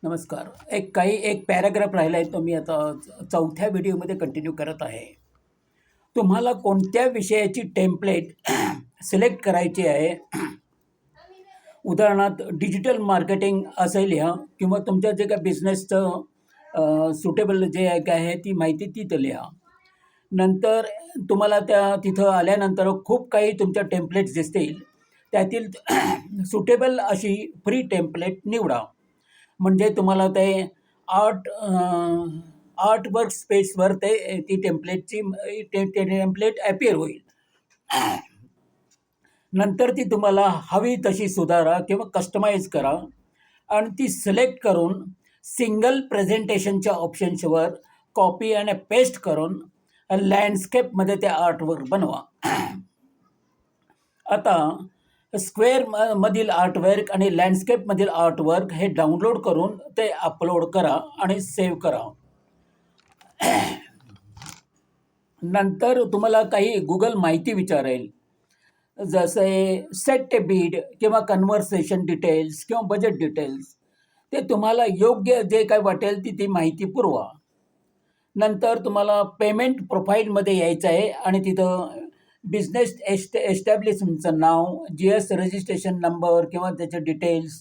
नमस्कार. एक पॅराग्राफ राहिला आहे, तो मी आता चौथ्या व्हिडिओमध्ये कंटिन्यू करत आहे. तुम्हाला कोणत्या विषयाची टेम्पलेट सिलेक्ट करायची आहे. उदाहरणार्थ डिजिटल मार्केटिंग असं लिहा किंवा तुमच्या जे काही बिझनेसचं सुटेबल जे आहे ती माहिती तिथं लिहा. नंतर तुम्हाला तिथं आल्यानंतर खूप काही तुमच्या टेम्पलेट्स दिसतील. त्यातील सुटेबल अशी फ्री टेम्पलेट निवडा. म्हणजे तुम्हाला ते आर्ट वर्क स्पेसवर ती टेम्पलेट ॲपियर होईल. नंतर ती तुम्हाला हवी तशी सुधारा किंवा कस्टमाइज करा आणि ती सिलेक्ट करून सिंगल प्रेझेंटेशनच्या ऑप्शन्सवर कॉपी आणि पेस्ट करून लँडस्केपमध्ये ते आर्टवर्क बनवा. आता स्क्वेअर आर्टवर्क आणि लँडस्केपमधील आर्टवर्क हे डाउनलोड करून ते अपलोड करा आणि सेव्ह करा. नंतर तुम्हाला काही गुगल माहिती विचारेल, जसे सेट ए बीड किंवा कन्व्हर्सेशन डिटेल्स किंवा बजेट डिटेल्स. ते तुम्हाला योग्य जे काय वाटेल ती माहिती पुरवा. नंतर तुम्हाला पेमेंट प्रोफाईलमध्ये यायचं आहे आणि तिथं बिझनेस एस्टॅब्लिशमेंटचं नाव, GS रजिस्ट्रेशन नंबर किंवा त्याचे डिटेल्स,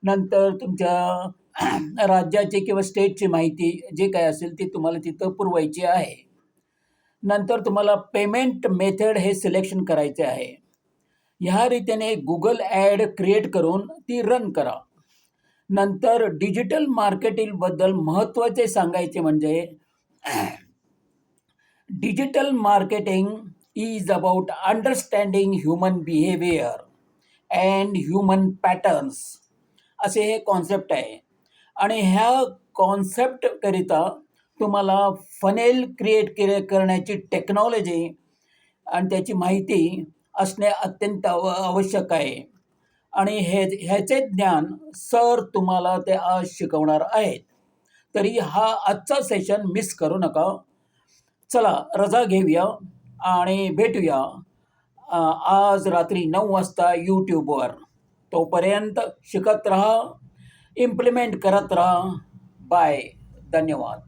नंतर तुमच्या राज्याची किंवा स्टेटची माहिती जे काय असेल ती तुम्हाला तिथं पुरवायची आहे. नंतर तुम्हाला पेमेंट मेथड हे सिलेक्शन करायचे आहे. ह्या रीतीने गुगल ॲड क्रिएट करून ती रन करा. नंतर डिजिटल मार्केटिंगबद्दल महत्त्वाचे सांगायचे म्हणजे digital marketing is about understanding human behavior and human patterns असे हे कॉन्सेप्ट आहे. आणि ह्या कॉन्सेप्टकरिता तुम्हाला फनेल क्रिएट करण्याची टेक्नॉलॉजी आणि त्याची माहिती असणे अत्यंत आवश्यक आहे. आणि ह्याचे ज्ञान सर तुम्हाला ते आज शिकवणार आहेत. तरी हा आजचा सेशन मिस करू नका. चला रजा घेऊया आणि भेटूया आज रात्री 9 वाजता यूट्यूबवर. तोपर्यंत शिकत राहा, इम्प्लिमेंट करत राहा. बाय. धन्यवाद.